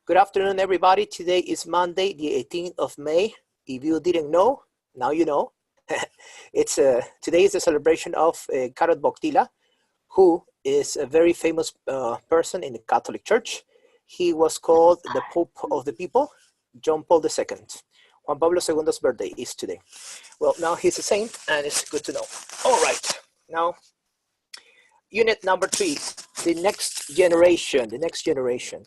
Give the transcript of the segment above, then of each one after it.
Good afternoon, everybody. Today is Monday, the 18th of May. If you didn't know, now you know. Today is a celebration of Karol Wojtyla, who is a very famous person in the Catholic Church. He was called the Pope of the People, John Paul II. Juan Pablo II's birthday is today. Well, now he's a saint, and it's good to know. All right, now, unit number 3, the next generation.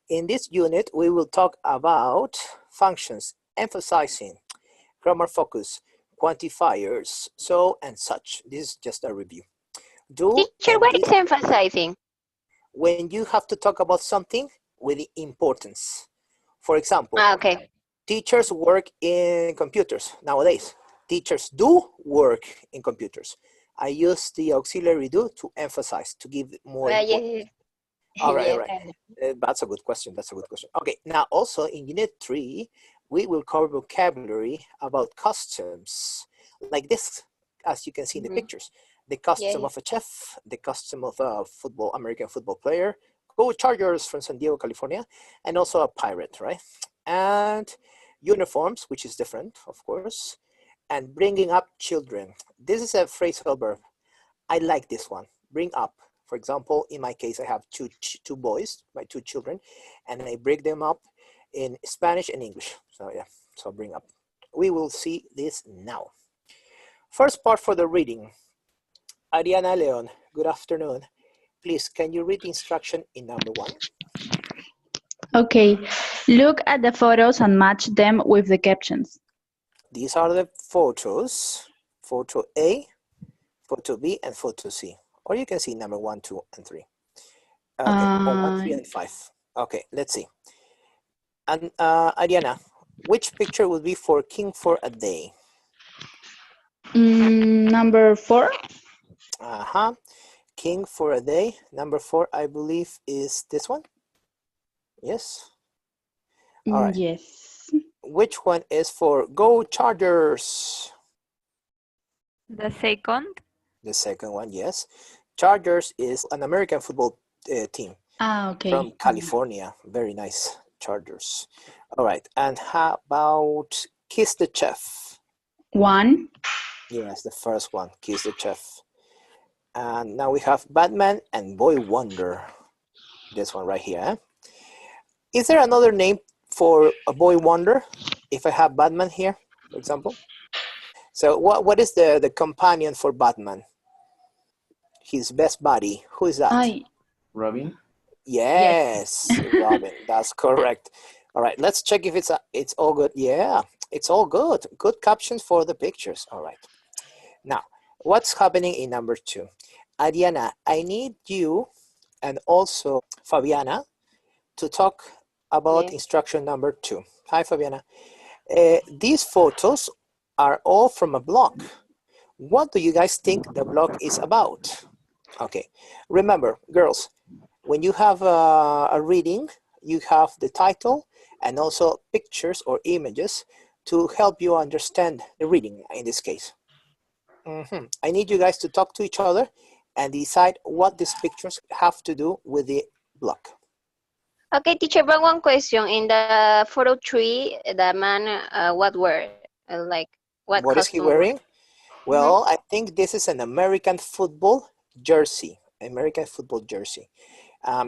In this unit, we will talk about functions, emphasizing, grammar focus, quantifiers, so and such. This is just a review. Teacher, what is emphasizing? When you have to talk about something with importance. For example, teachers work in computers nowadays. Teachers do work in computers. I use the auxiliary do to emphasize, to give more importance. All right. That's a good question. Okay, now also in Unit 3, we will cover vocabulary about customs, like this, as you can see in the pictures. The custom of a chef, the custom of a American football player, Go Chargers from San Diego, California, and also a pirate, right? And uniforms, which is different, of course, and bringing up children. This is a phrasal verb. I like this one, bring up. For example, in my case, I have two boys, my 2 children, and I break them up in Spanish and English. So yeah, so bring up. We will see this now. First part for the reading. Ariana Leon, good afternoon. Please, can you read the instruction in number 1? Okay, look at the photos and match them with the captions. These are the photos, photo A, photo B, and photo C. Or you can see number 1, 2, and 3. Okay, 1, 3, and 5. Okay, let's see. And Ariana, which picture would be for King for a Day? Number 4. King for a Day. Number 4, I believe, is this one. Yes. All right. Yes. Which one is for Go Chargers? The second. The second one, yes. Chargers is an American football team. Okay. From California. Very nice, Chargers. All right. And how about Kiss the Chef? 1. Yes, the first one, Kiss the Chef. And now we have Batman and Boy Wonder. This one right here. Eh? Is there another name for a Boy Wonder? If I have Batman here, for example. So what is the companion for Batman? His best buddy. Who is that? Robin? Yes, Robin. That's correct. All right, let's check if it's all good. Yeah, it's all good. Good captions for the pictures. All right. Now, what's happening in number 2? Ariana, I need you and also Fabiana to talk about instruction number 2. Hi, Fabiana. These photos are all from a blog. What do you guys think the blog is about? Okay, remember, girls, when you have a reading, you have the title and also pictures or images to help you understand the reading in this case. I need you guys to talk to each other and decide what these pictures have to do with the blog. Okay, teacher, but one question. In the photo 3, the man, what were what is he wearing? Well, I think this is an American football jersey.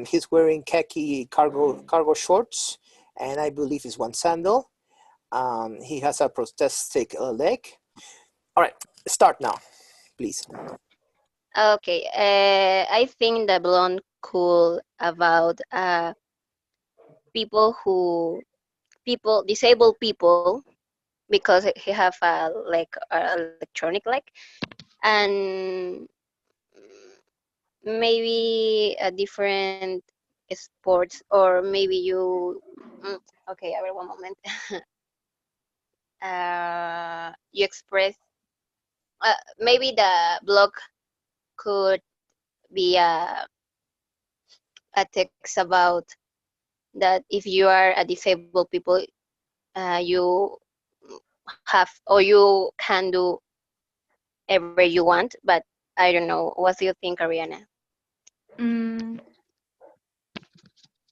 He's wearing khaki cargo shorts, and I believe it's one sandal. He has a prosthetic leg. All right, start now, please. Okay, I think the blonde cool about disabled people, because he have a electronic leg, and maybe a different sports, or maybe you okay, a ver, one moment. You express maybe the blog could be a text about that if you are a disabled people, you have or you can do whatever you want, but I don't know. What do you think, Ariana?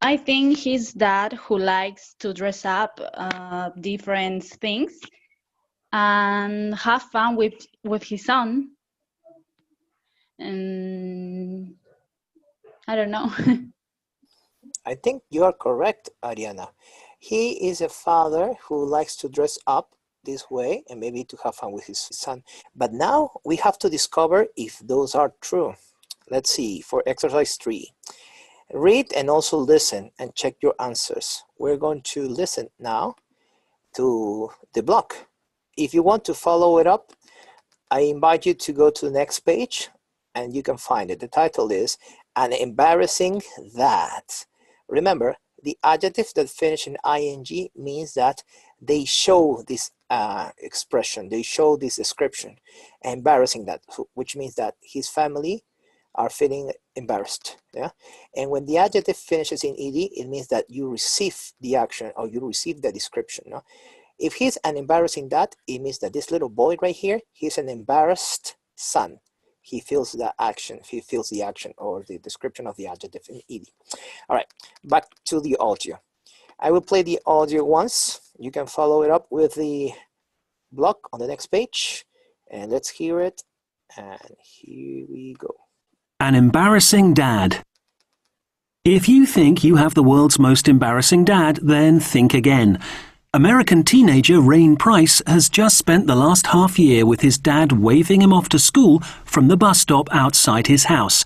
I think his dad who likes to dress up different things and have fun with his son. And I don't know. I think you are correct, Ariana. He is a father who likes to dress up this way and maybe to have fun with his son. But now we have to discover if those are true. Let's see, for exercise 3. Read and also listen and check your answers. We're going to listen now to the block. If you want to follow it up, I invite you to go to the next page and you can find it. The title is An Embarrassing That. Remember, the adjectives that finish in ing means that they show this expression, they show this description. Embarrassing that, which means that his family are feeling embarrassed. Yeah. And when the adjective finishes in ed, it means that you receive the action or you receive the description. No? If he's an embarrassing dad, it means that this little boy right here, he's an embarrassed son. He feels the action, or the description of the adjective in ed. All right, back to the audio. I will play the audio once. You can follow it up with the block on the next page. And let's hear it. And here we go. An embarrassing dad. If you think you have the world's most embarrassing dad, then think again. American teenager Rain Price has just spent the last half year with his dad waving him off to school from the bus stop outside his house.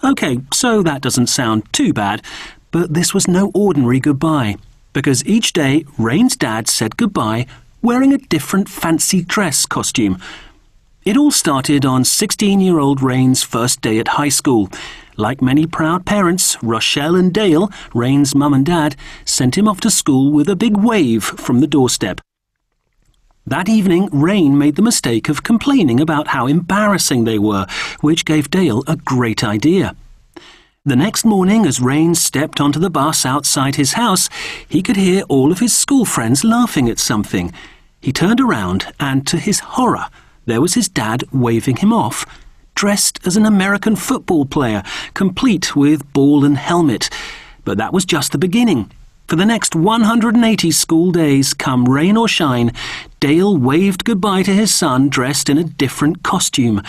Okay, so that doesn't sound too bad, but this was no ordinary goodbye, because each day Rain's dad said goodbye wearing a different fancy dress costume. It all started on 16-year-old Rain's first day at high school. Like many proud parents, Rochelle and Dale, Rain's mum and dad, sent him off to school with a big wave from the doorstep. That evening, Rain made the mistake of complaining about how embarrassing they were, which gave Dale a great idea. The next morning, as Rain stepped onto the bus outside his house, he could hear all of his school friends laughing at something. He turned around and, to his horror, there was his dad waving him off, dressed as an American football player, complete with ball and helmet. But that was just the beginning. For the next 180 school days, come rain or shine, Dale waved goodbye to his son dressed in a different costume.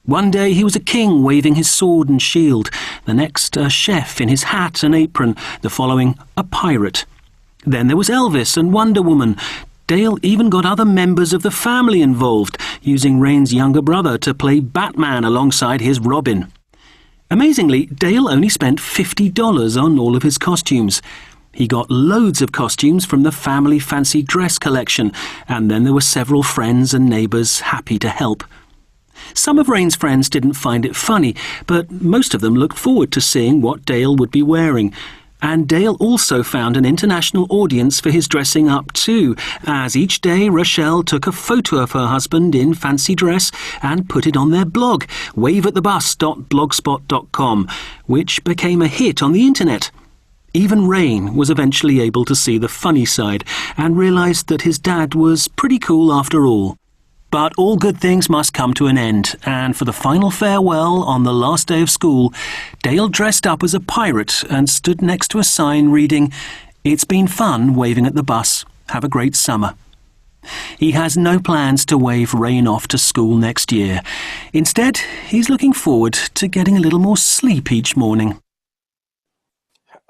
One day he was a king waving his sword and shield, the next a chef in his hat and apron, the following a pirate. Then there was Elvis and Wonder Woman. Dale even got other members of the family involved, using Rain's younger brother to play Batman alongside his Robin. Amazingly, Dale only spent $50 on all of his costumes. He got loads of costumes from the family fancy dress collection, and then there were several friends and neighbours happy to help. Some of Rain's friends didn't find it funny, but most of them looked forward to seeing what Dale would be wearing. And Dale also found an international audience for his dressing up too, as each day Rochelle took a photo of her husband in fancy dress and put it on their blog, waveatthebus.blogspot.com, which became a hit on the internet. Even Rain was eventually able to see the funny side and realised that his dad was pretty cool after all. But all good things must come to an end, and for the final farewell on the last day of school, Dale dressed up as a pirate and stood next to a sign reading, "It's been fun waving at the bus. Have a great summer." He has no plans to wave Rain off to school next year. Instead, he's looking forward to getting a little more sleep each morning.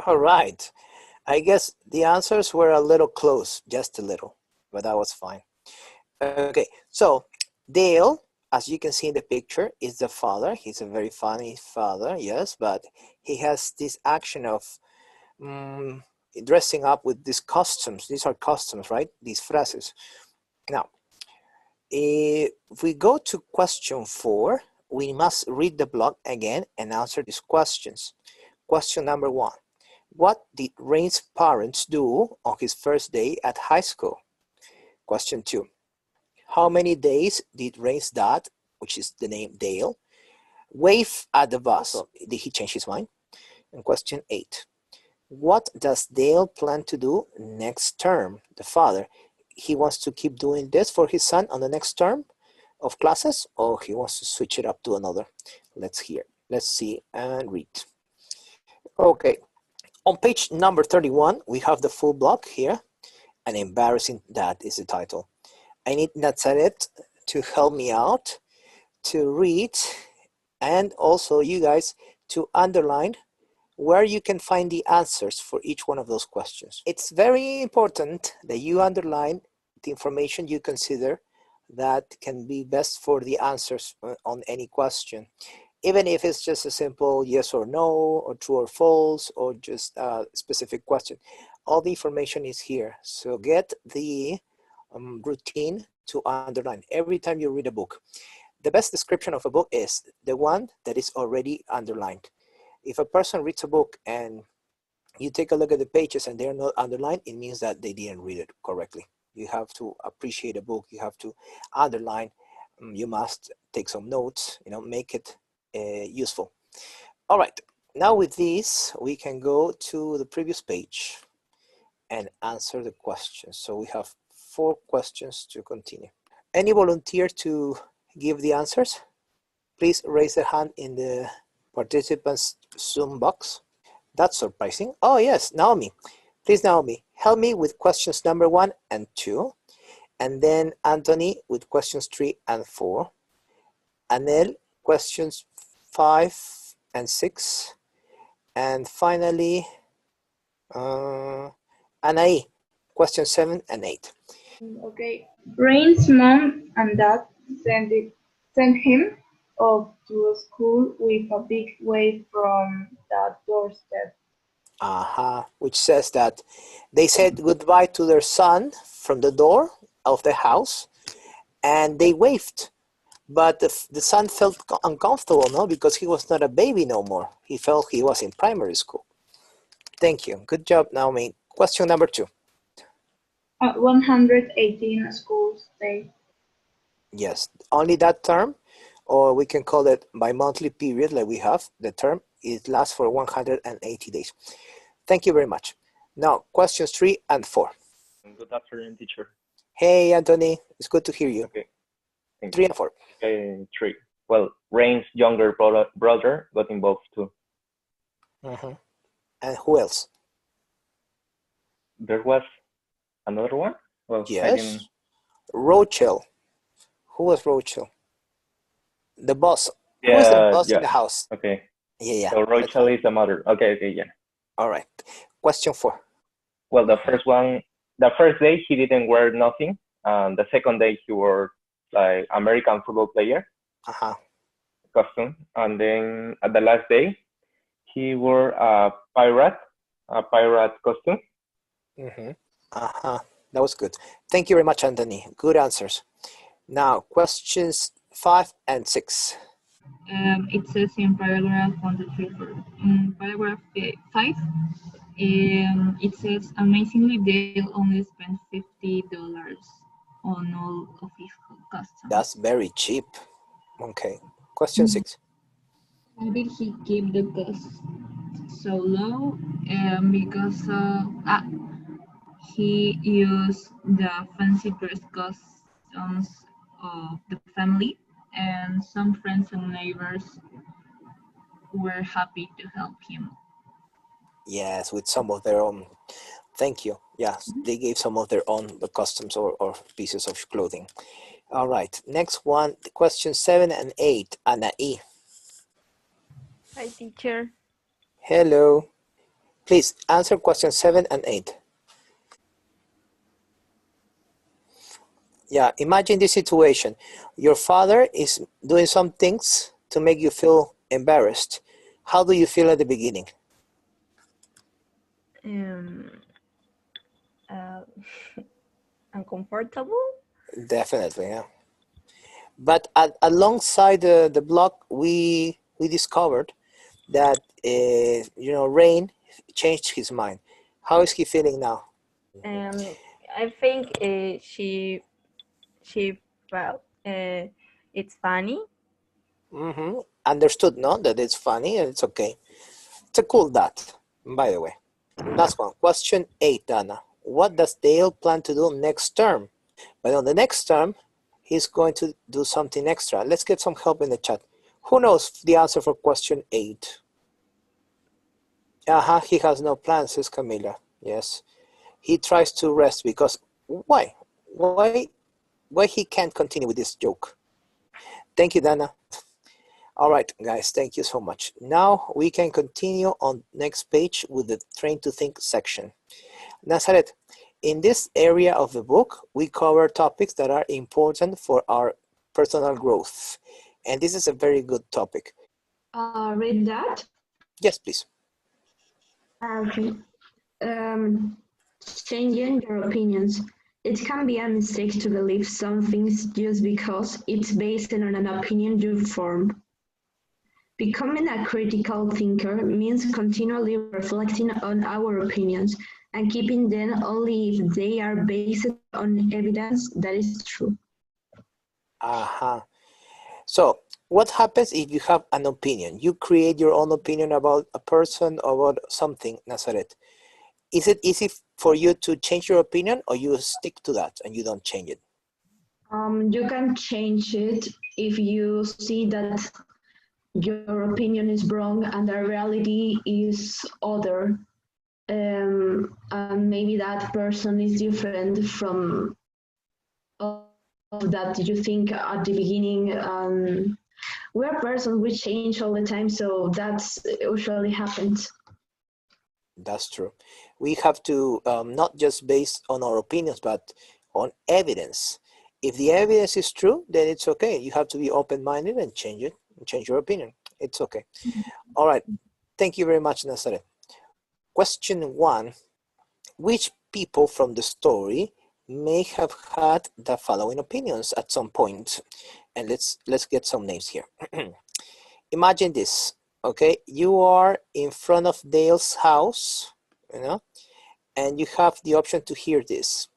All right. I guess the answers were a little close, just a little, but that was fine. Okay, so Dale, as you can see in the picture, is the father. He's a very funny father, yes, but he has this action of dressing up with these costumes. These are costumes, right? These phrases. Now, if we go to question 4, we must read the block again and answer these questions. Question number 1. What did Rain's parents do on his first day at high school? Question 2. How many days did Rain's dad, which is the name Dale, wave at the bus? So, did he change his mind? And question 8. What does Dale plan to do next term? The father, he wants to keep doing this for his son on the next term of classes, or he wants to switch it up to another? Let's hear. Let's see and read. Okay. On page number 31, we have the full block here. An embarrassing dad is the title. I need Nazaret to help me out to read, and also you guys to underline where you can find the answers for each one of those questions. It's very important that you underline the information you consider that can be best for the answers on any question, even if it's just a simple yes or no, or true or false, or just a specific question. All the information is here. So get the routine to underline every time you read a book. The best description of a book is the one that is already underlined. If a person reads a book and you take a look at the pages and they're not underlined, it means that they didn't read it correctly. You have to appreciate a book. You have to underline. You must take some notes, make it useful. All right, now with this, we can go to the previous page and answer the questions. So we have 4 questions to continue. Any volunteer to give the answers? Please raise their hand in the participants Zoom box. That's surprising. Oh yes, Naomi. Please, Naomi, help me with questions number 1 and 2. And then Anthony with questions 3 and 4. Anel, questions 5 and 6. And finally, Anai, questions 7 and 8. Okay. Rain's mom and dad sent him off to school with a big wave from that doorstep. Which says that they said goodbye to their son from the door of the house and they waved. But the son felt uncomfortable, no? Because he was not a baby no more. He felt he was in primary school. Thank you. Good job, Naomi. Question number 2. 118 schools day. Yes, only that term, or we can call it bi-monthly period like we have. The term, it lasts for 180 days. Thank you very much. Now, questions 3 and 4. Good afternoon, teacher. Hey, Anthony. It's good to hear you. Okay. 3 and 4. 3. Well, Rain's younger brother got involved too. And who else? There was another one? Well, yes. Rochelle. Who was Rochelle? The boss. Yeah, who is the boss in the house? Okay. Yeah. So Rochelle is the mother. Okay, yeah. All right. Question 4. Well, the first day he didn't wear nothing. The second day he wore like American football player costume. And then at the last day he wore a pirate costume. That was good. Thank you very much, Anthony. Good answers. Now, questions 5 and 6. It says in paragraph 1 to 3. In paragraph 5, it says, amazingly, Dale only spent $50 on all of his customs. That's very cheap. Okay. Question 6. Why did he keep the cost so low? Because he used the fancy dress costumes of the family, and some friends and neighbors were happy to help him. Yes, with some of their own. Thank you. Yes, they gave some of their own costumes or pieces of clothing. All right, next one, question 7 and 8, Anna E. Hi, teacher. Hello. Please answer question 7 and 8. Yeah, imagine this situation. Your father is doing some things to make you feel embarrassed. How do you feel at the beginning? Uncomfortable? Definitely, yeah. But alongside the block, we discovered that Rain changed his mind. How is he feeling now? I think she felt it's funny. Understood, no? That it's funny and it's okay. It's a cool dad, by the way. Last one, question 8, Dana. What does Dale plan to do next term? But on the next term, he's going to do something extra. Let's get some help in the chat. Who knows the answer for question 8? He has no plans, says Camila. Yes. He tries to rest because why? Why he can't continue with this joke? Thank you, Dana. All right, guys, thank you so much. Now we can continue on next page with the Train to Think section. Nazaret, in this area of the book, we cover topics that are important for our personal growth. And this is a very good topic. Read that? Yes, please. Okay. Changing your opinions. It can be a mistake to believe some things just because it's based on an opinion you form. Becoming a critical thinker means continually reflecting on our opinions and keeping them only if they are based on evidence that is true. So, what happens if you have an opinion? You create your own opinion about a person or about something, Nazaret. Is it easy for you to change your opinion, or you stick to that and you don't change it? You can change it if you see that your opinion is wrong and the reality is other. And maybe that person is different from that you think at the beginning. We're a person we change all the time, so that's usually happens. That's true. We have to not just base on our opinions, but on evidence. If the evidence is true, then it's okay. You have to be open-minded and change it, change your opinion. It's okay. All right. Thank you very much, Nazaret. Question 1. Which people from the story may have had the following opinions at some point? And let's get some names here. Imagine this. Okay, you are in front of Dale's house, you know, and you have the option to hear this.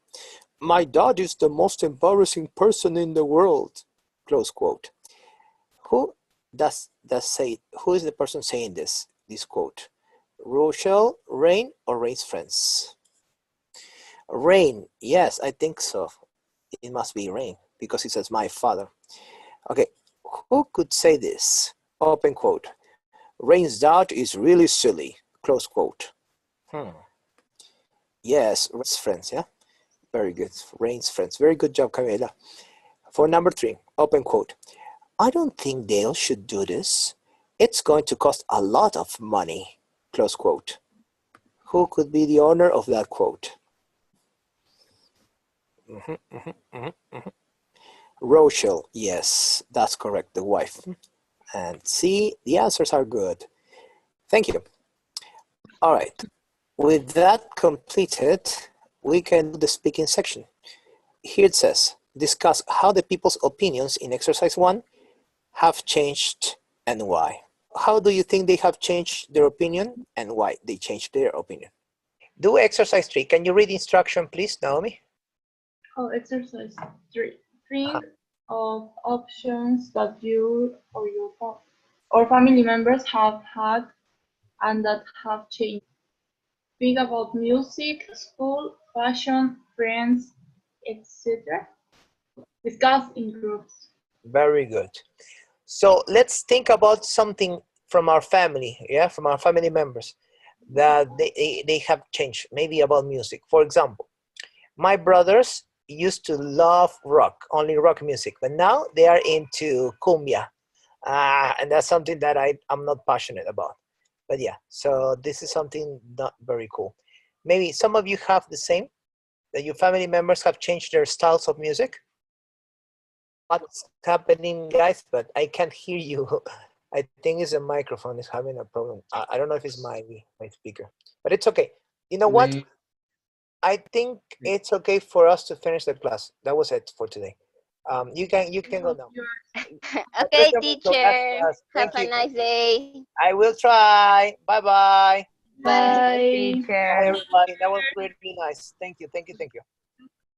My dad is the most embarrassing person in the world, close quote. Who does say, who is the person saying this quote? Rochelle, Rain, or Rain's friends? Rain, yes, I think so. It must be Rain because it says my father. Okay, who could say this? Open quote. Rain's dad is really silly, close quote. Yes, Rain's friends, yeah? Very good, Rain's friends. Very good job, Camila. For number 3, open quote. I don't think Dale should do this. It's going to cost a lot of money, close quote. Who could be the owner of that quote? Rochelle, yes, that's correct, the wife. And see, the answers are good. Thank you. All right, with that completed, we can do the speaking section. Here it says, discuss how the people's opinions in exercise 1 have changed and why. How do you think they have changed their opinion and why they changed their opinion? Do exercise 3. Can you read the instruction, please, Naomi? Oh, exercise 3. Think of options that you or your family members have had and that have changed. Think about music, school, fashion, friends, etc. Discuss in groups. Very good. So let's think about something from our family, yeah, from our family members that they have changed, maybe about music. For example, my brothers used to love rock, only rock music, but now they are into cumbia. And that's something that I'm not passionate about. But yeah, so this is something not very cool. Maybe some of you have the same, that your family members have changed their styles of music. What's happening, guys? But I can't hear you. I think it's the microphone is having a problem. I don't know if it's my speaker, but it's okay. You know what? I think it's okay for us to finish the class. That was it for today. You can go now. Okay, teacher. Have a nice day. I will try. Bye-bye. Bye, Bye. teacher. Bye, everybody. That was really nice. Thank you.